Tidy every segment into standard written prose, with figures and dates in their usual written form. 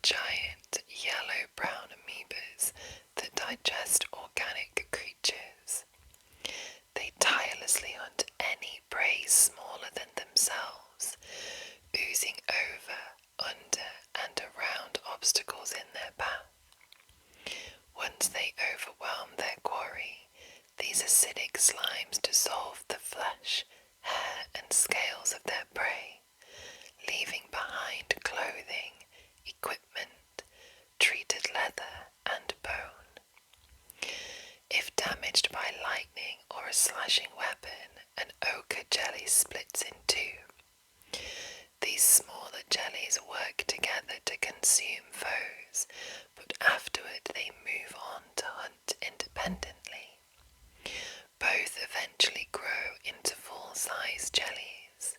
giant yellow-brown amoebas that digest organic creatures. They tirelessly hunt any prey smaller than themselves, oozing over, under, and around obstacles in their path. Once they overwhelm their quarry, these acidic slimes dissolve the flesh, hair, and scales of their prey, leaving behind clothing, equipment, treated leather, and bone. If damaged by lightning or a slashing weapon, an ochre jelly splits in two. These smaller jellies work together to consume foes, but afterward they move on to hunt independently. Both eventually grow into full-size jellies.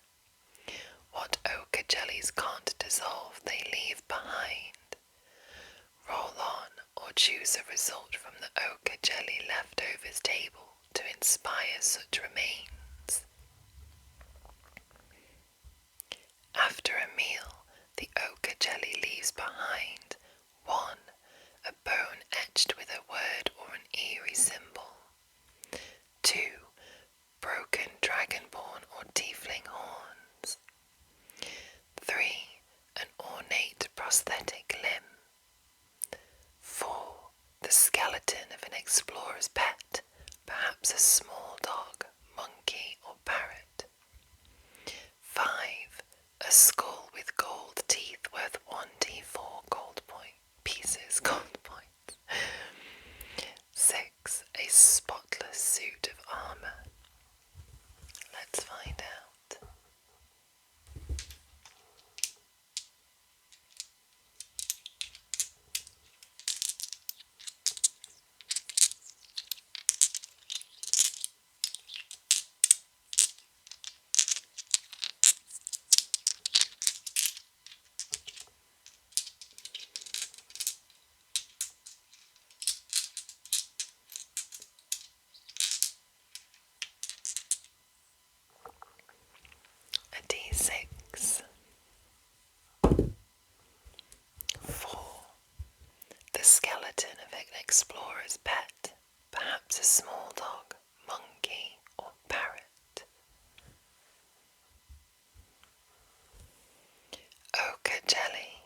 What ochre jellies can't dissolve, they leave behind. Roll on or choose a result from the ochre jelly leftovers table to inspire such remains. After a meal, the ochre jelly leaves behind 1. A bone etched with a word or an eerie symbol. 2. Broken dragonborn or tiefling horns. 3. An ornate prosthetic limb. 4. The skeleton of an explorer's pet, perhaps a small dog, monkey, or parrot. 5. A skull with gold teeth worth 1d4 gold points. 6. A spotless suit of armor. Let's find out. A D6. 4. The skeleton of an explorer's pet, perhaps a small dog, monkey, or parrot. Ochre jelly,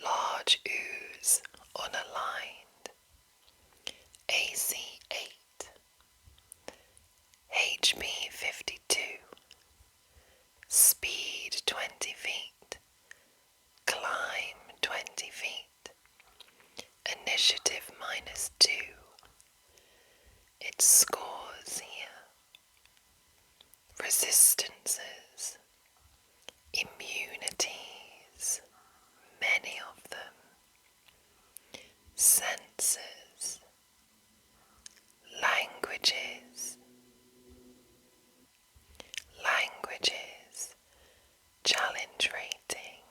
large ooze, unaligned. AC 8. HP 52. Speed 20 feet. Climb 20 feet. Initiative -2. Its scores here. Resistances. Immunities. Many of them. Senses. Languages. Challenge rating.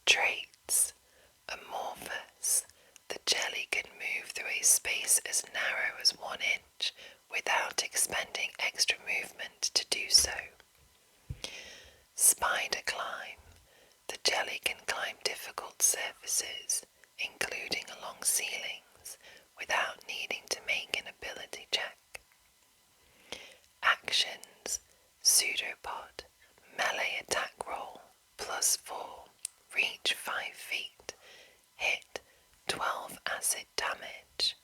Traits. Amorphous. The jelly can move through a space as narrow as 1 inch without expending extra movement to do so. Spider climb. The jelly can climb difficult surfaces, including along ceilings, without needing to make an ability check. Actions. Pseudopod. Melee attack roll. +4. Reach 5 feet. Hit 12 acid damage.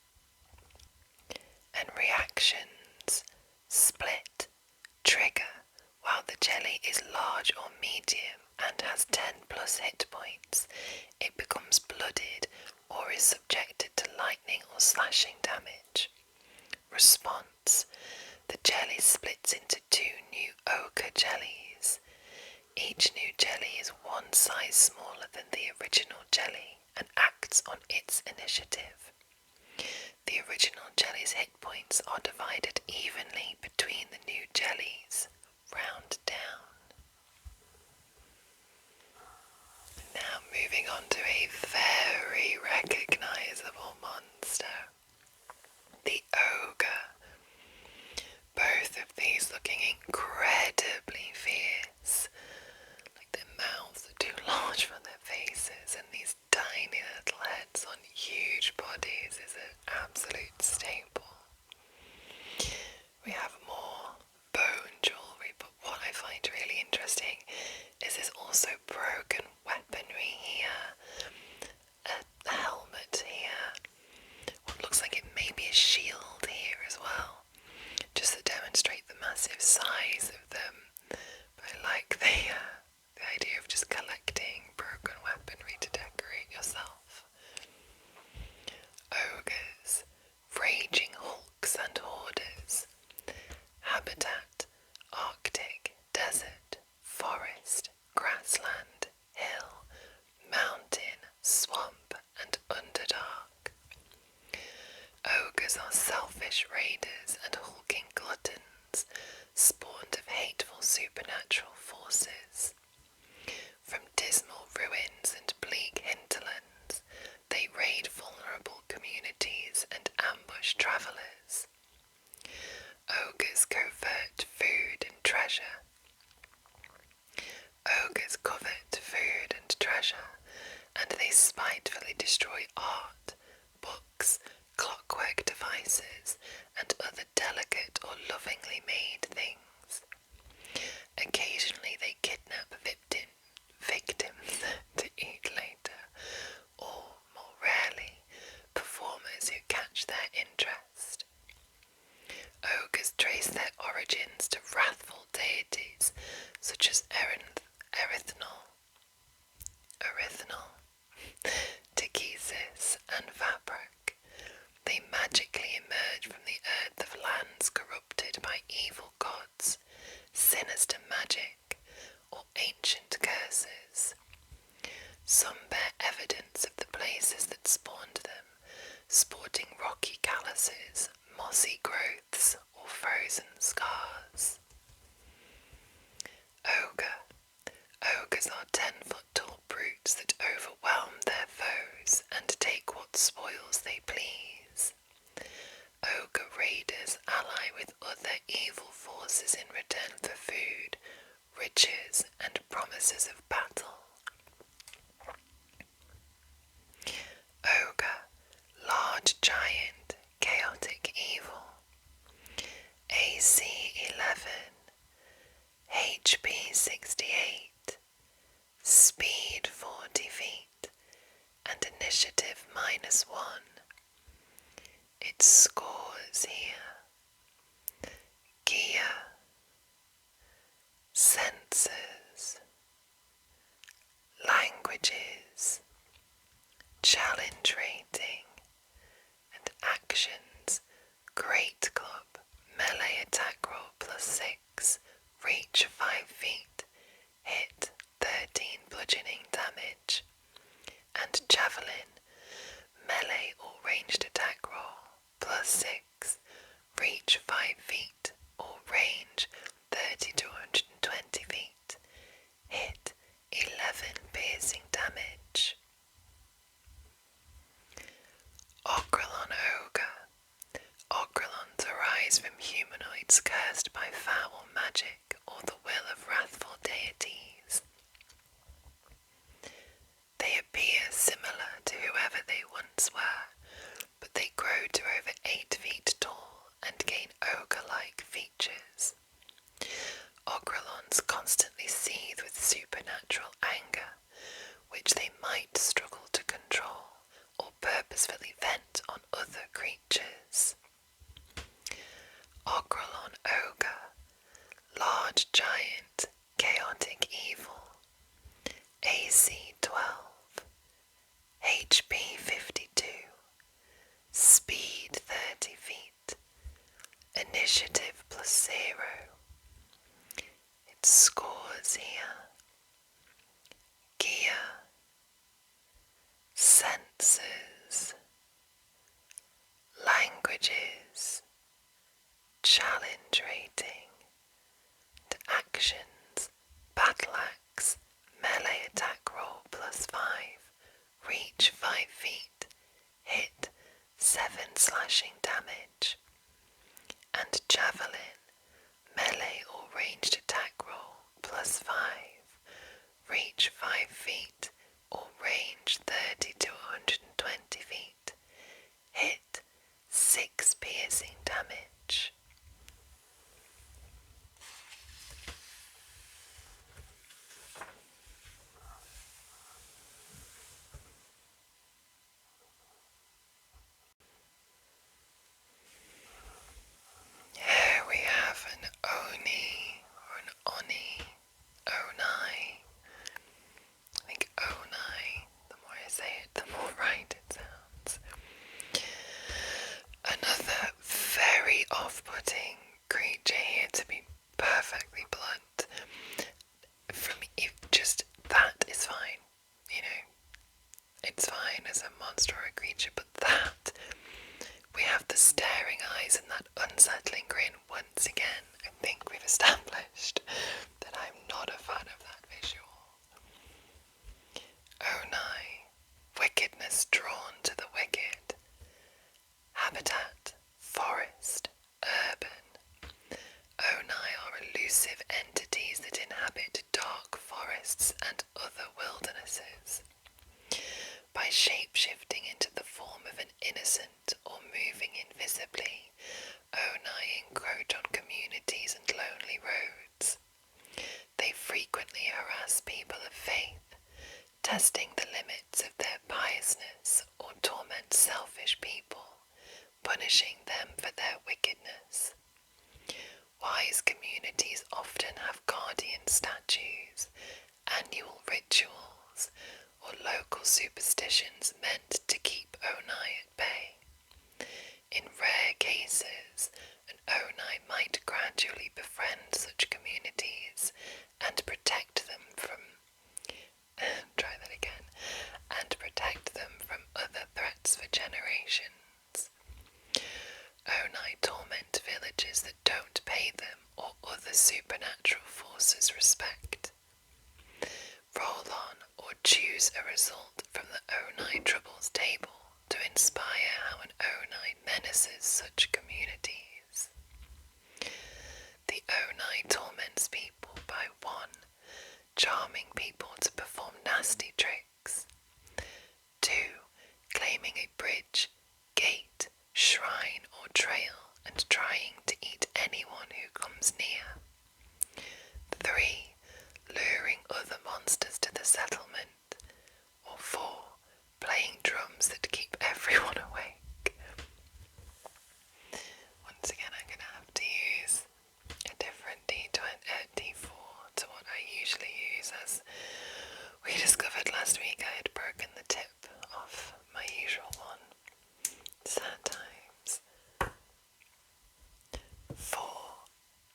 And reactions. Split. Trigger. While the jelly is large or medium and has 10+ hit points, it becomes blooded or is subjected to lightning or slashing damage. Response. The jelly splits into 2 new ochre jellies. Each new jelly is 1 size smaller than the original jelly and acts on its initiative. The original jelly's hit points are divided evenly between the new jellies, round down. Now moving on to a very recognizable monster, the ogre. Both of these looking incredibly fierce, like their mouths are too large for their faces, and these also broken weaponry here, a helmet here, what looks like it may be a shield here as well, just to demonstrate the massive size of them. But I like the idea of just collecting broken weaponry to decorate yourself. Ogres, raging hulks and hoarders. Habitat, Arctic, desert, forest, grassland, hill, mountain, swamp, and underdark. Ogres are selfish raiders and hulking gluttons, spawned of hateful supernatural forces. From dismal ruins and bleak hinterlands, they raid vulnerable communities and ambush travellers. Ogres covert food and treasure. Ogres covet food and treasure, and they spitefully destroy art, books, clockwork devices, and other delicate or lovingly made things. Occasionally they kidnap victims to eat later, or, more rarely, performers who catch their interest. Ogres trace their origins to wrathful deities such as Erythnol, Tikhisis, and Vaprak. They magically emerge from the earth of lands corrupted by evil gods, sinister magic, or ancient curses. Some bear evidence of the places that spawned them, sporting rocky calluses, mossy growths, or frozen scars. Ogres are 10-foot tall brutes that overwhelm their foes and take what spoils they please. Ogre raiders ally with other evil forces in return for food, riches, and promises of battle. Ogre, large giant, chaotic evil. AC 11, HP 68, Speed 40 feet, and Initiative -1. Its scores here: gear, sensors, languages, challenge rating, and actions: Great Club, melee attack roll +6, reach 5 feet, hit 13 bludgeoning damage, and Javelin, melee or ranged attack roll +6, eyes and that unsettling grin once again. I think we've established that I'm not a fan of that visual. Onai, wickedness drawn to the wicked. Habitat, forest, urban. Onai are elusive entities that inhabit dark forests and other wildernesses. By shape-shifting into the form of an innocent or moving invisibly, Onai encroach on communities and lonely roads. They frequently harass people of faith, testing the limits of their piousness, or torment selfish people, punishing them for their wickedness. Wise communities often have guardian statues, annual rituals, or local superstitions meant to keep Onai at bay. In rare cases, an Onai might gradually befriend such communities and protect them from other threats for generations. Onai torment villages that don't pay them or other supernatural forces respect. Roll on or choose a result from the Onai Troubles table to inspire how an Onai menaces such communities. The Onai torments people by 1. Charming people to perform nasty tricks. 2. Claiming a bridge, gate, shrine or trail and trying to eat anyone who comes near. 3. Luring other monsters to the settlement. Or 4. Playing drums that keep everyone awake. Once again, I'm going to have to use a different D4 to what I usually use, as we discovered last week I had broken the tip off my usual one. Sad times. 4.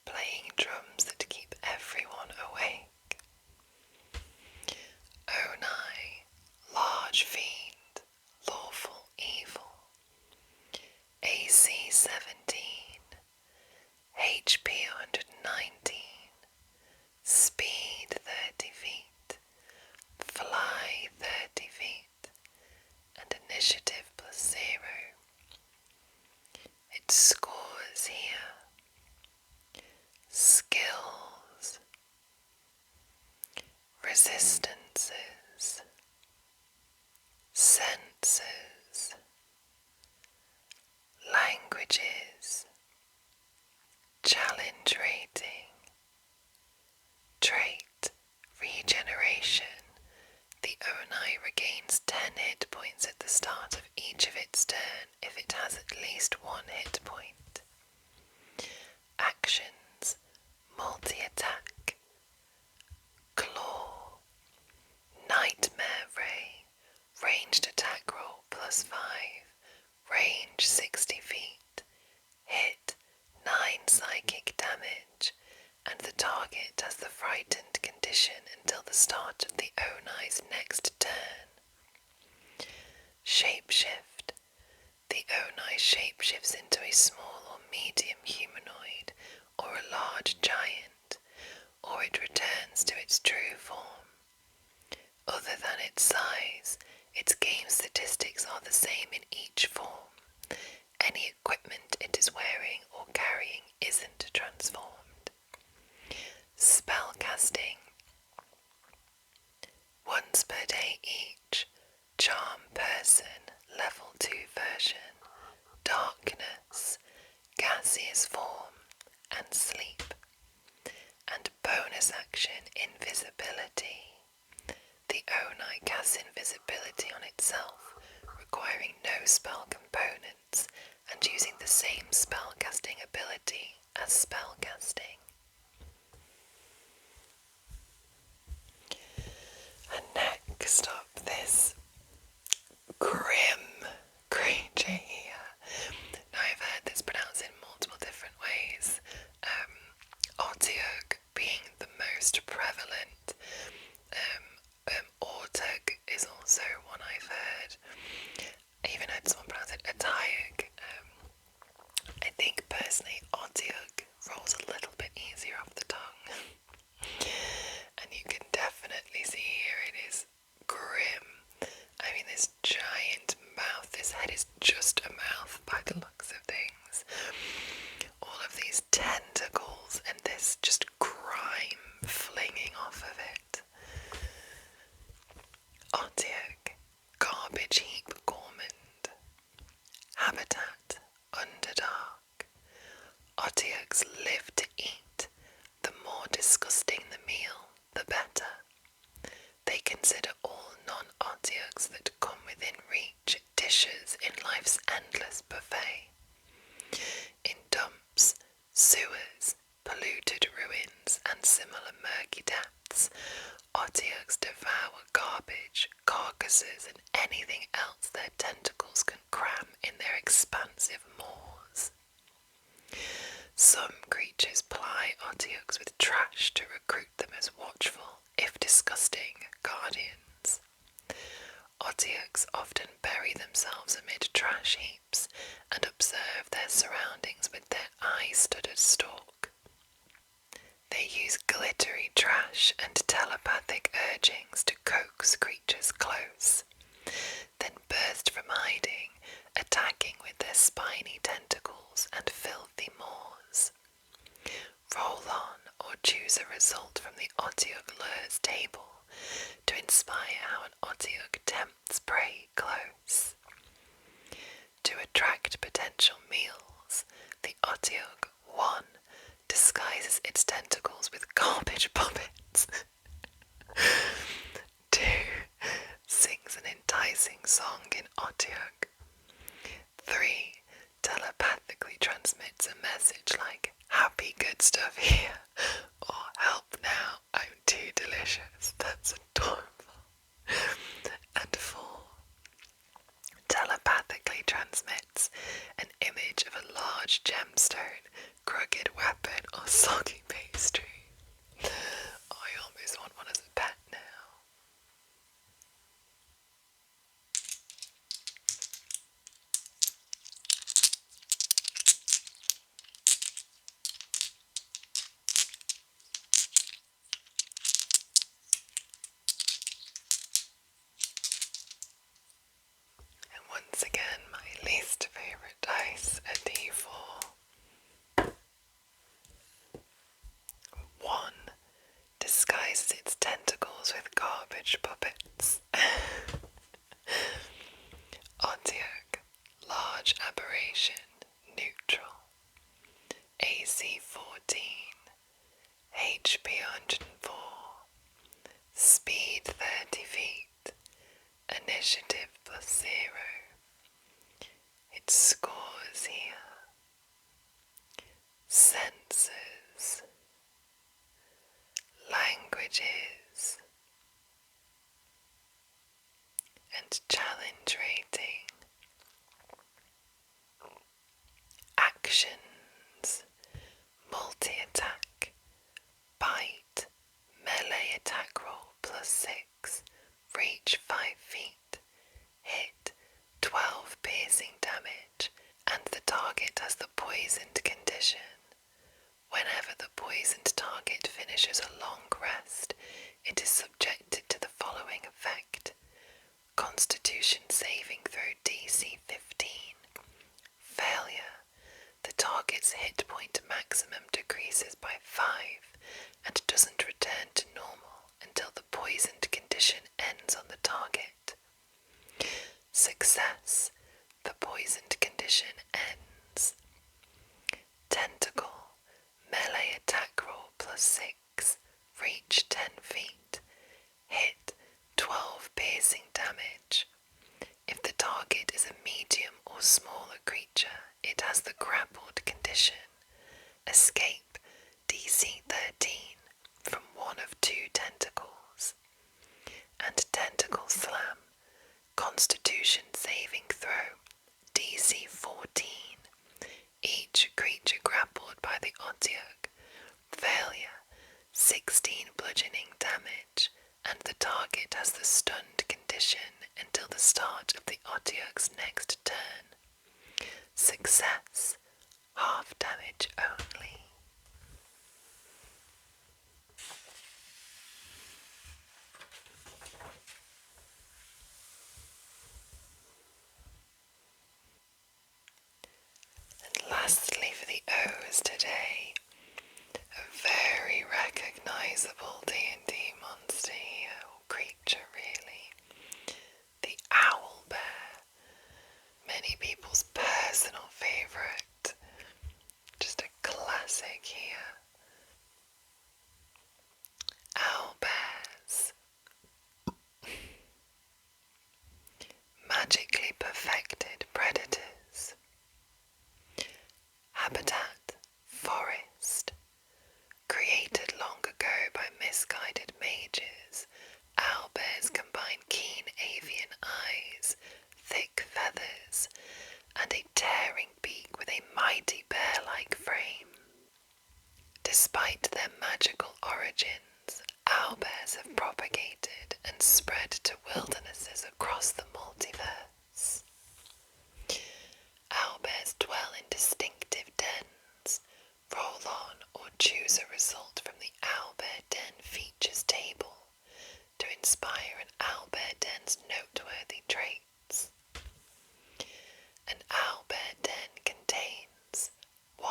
Playing drums that keep everyone awake. Onai, large fiend, lawful evil. AC 17, HP 119, speed 30 feet, fly 30 feet, and initiative +0. Its scores here. Skills, resistances, senses, languages, challenge rating, trait, regeneration. The Onai regains 10 hit points at the start of each of its turn if it has at least 1 hit point. Actions, multi-attack, claw, nightmare ray, ranged attack roll +5, range 60 feet, hit 9 psychic damage, and the target has the frightened condition until the start of the Onai's next turn. Shapeshift. The Onai shapeshifts into a small or medium humanoid or a large giant, or it returns to its true form. Other than its size, its game statistics are the same in each form. Any equipment it is wearing or carrying isn't transformed. Spellcasting. Once per day each. Charm person, level 2 version. Darkness, gaseous form, and sleep. And bonus action, invisibility. The Onai casts invisibility on itself, requiring no spell components and using the same spellcasting ability as spellcasting. And next up, this grim creature here. Now I've heard this pronounced in multiple different ways. Otiug being the most prevalent. Ortug is also one I've heard. I even heard someone pronounce it Atayug. I think Otyugh, garbage heap gourmand. Habitat, underdark. Otyughs live to eat. The more disgusting the meal, the better. They consider all non-Otyughs that come within reach dishes in life's endless buffet. In dumps, sewers, polluted ruins, and similar murky depths, Otyughs devour garbage, carcasses, and anything else their tentacles can cram in their expansive maws. Some creatures ply Otyughs with trash to recruit them as watchful, if disgusting, guardians. Otyughs often bury themselves amid trash heaps and observe their surroundings with their eye-studded stalk. They use glittery trash and telepathic urgings to coax creatures close, then burst from hiding, attacking with their spiny tentacles and filthy maws. Roll on or choose a result from the Otyugh Lure's table to inspire how an Otyugh tempts prey close. To attract potential meals, the Otyugh 1 disguises its tentacles with garbage puppets. 2 sings an enticing song in Otyugh. 3 telepathically transmits a message like "happy good stuff here" or "help now, I'm too delicious." That's adorable. And 4 telepathically transmits an image of a large gemstone, crooked weapon, or soggy pastry. I almost want one as a pet now. And once again, my least favourite dice, a D4. 1 disguises its tentacles with garbage puppets. Otyugh, large aberration, neutral. AC 14, HP 104, speed 30 feet, initiative +0. Its scores here. Senses, languages, and challenge rating. Actions, multi-attack, bite, melee attack roll +6, reach 5 feet, hit 12 piercing damage, and the target has the poisoned condition. Whenever the poisoned target finishes a long rest, it is subjected to the following effect: Constitution saving throw DC 15. Failure. The target's hit point maximum decreases by 5 and doesn't return to normal until the poisoned condition ends on the target. Success. The poisoned condition ends. Tentacle. Melee attack roll +6. Reach 10 feet. Hit 12 piercing damage. If the target is a medium or smaller creature, it has the grappled condition. Escape DC 13 from one of 2 tentacles. And Tentacle Slam, Constitution saving throw, DC 14. Each creature grappled by the Otyugh. Failure, 16 bludgeoning damage, and the target has the stunned condition until the start of the Otyugh's next turn. Success, half damage only. And lastly for the O's today, a very recognisable D&D monster here, or creature really. into wildernesses across the multiverse. Owlbears dwell in distinctive dens. Roll on or choose a result from the Owlbear Den features table to inspire an owlbear den's noteworthy traits. An owlbear den contains 1.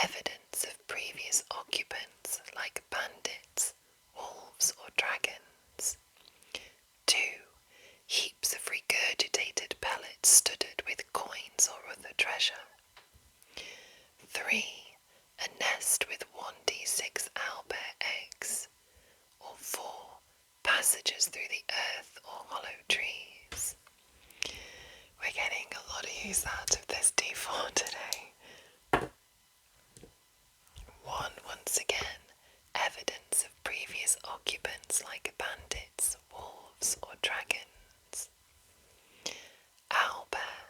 Evidence of previous occupants like bandits, wolves or dragons. 2. Heaps of regurgitated pellets studded with coins or other treasure. 3. A nest with 1d6 owlbear eggs. Or 4. Passages through the earth or hollow trees. We're getting a lot of use out of this D4 today. 1. Once again, evidence of previous occupants like bandits, wolves or dragons. Owlbear.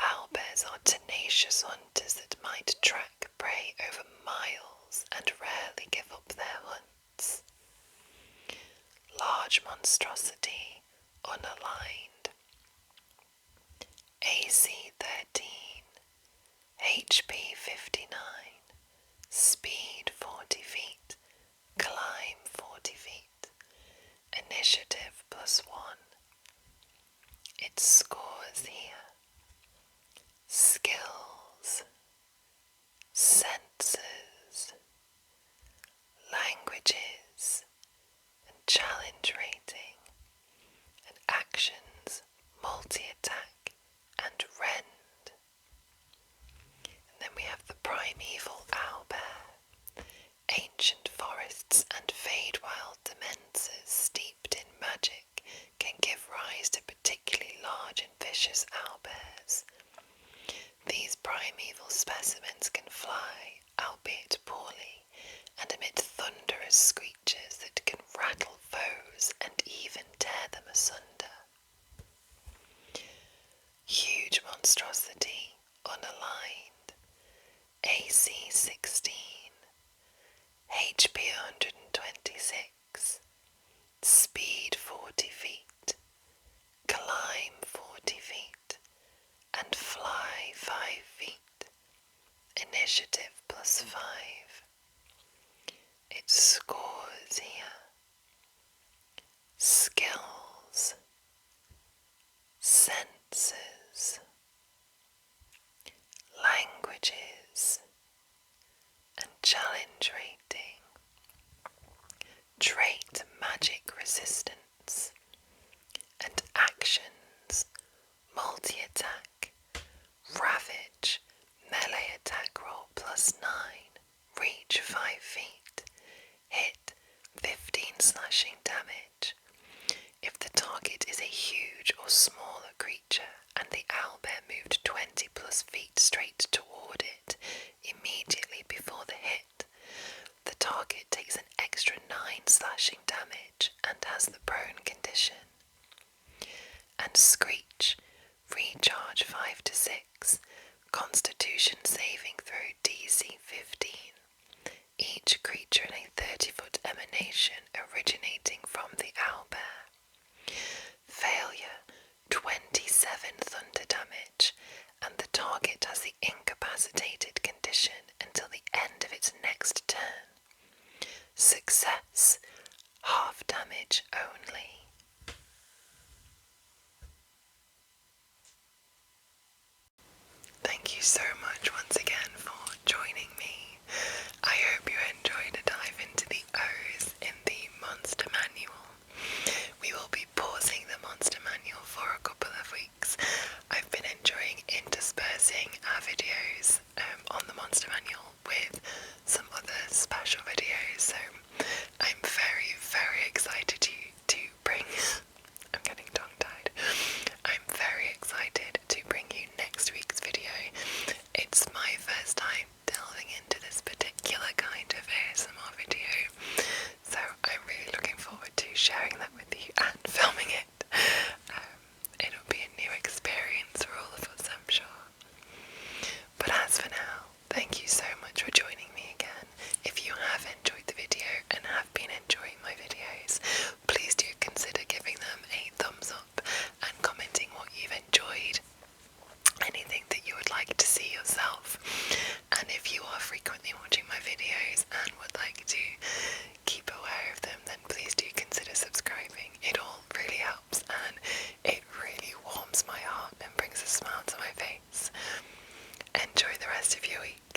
Owlbears are tenacious hunters that might track prey over miles and rarely give up their hunts. Large monstrosity, unaligned. AC 13, HP 59, speed 40 feet, climb 40 feet, initiative +1. Its scores here: skills, senses, languages, and challenge rating, and actions, multi-attack, and rend. And then we have the primeval owlbear. Ancient forests and Feywild dimensions steeped in magic can give rise to particularly large and vicious owlbears. These primeval specimens can fly, albeit poorly, and emit thunderous screeches that can rattle foes and even tear them asunder. Huge monstrosity, unaligned. AC 16, HP 126, speed 40 feet, climb 40 feet, and fly 5 feet, initiative +5. Its scores here: skills, senses, languages, and challenge rating. Trait magic resistance, and actions: multi-attack, ravage, melee attack roll +9, reach 5 feet, hit 15 slashing damage. If the target is a huge or smaller creature and the owlbear moved 20 plus feet straight toward it immediately before the hit, the target takes an extra 9 slashing damage and has the prone condition. And screech, recharge 5 to 6, constitution saving throw DC 15. Each creature in a 30-foot emanation originating from the owlbear. Failure, 27 thunder damage, and the target has the incapacitated condition until the end of its next turn. Success, half damage only. Thank you so much once again for joining me. I hope you enjoyed a dive into the O's in the Monster Manual. We smile to my face. Enjoy the rest of your week.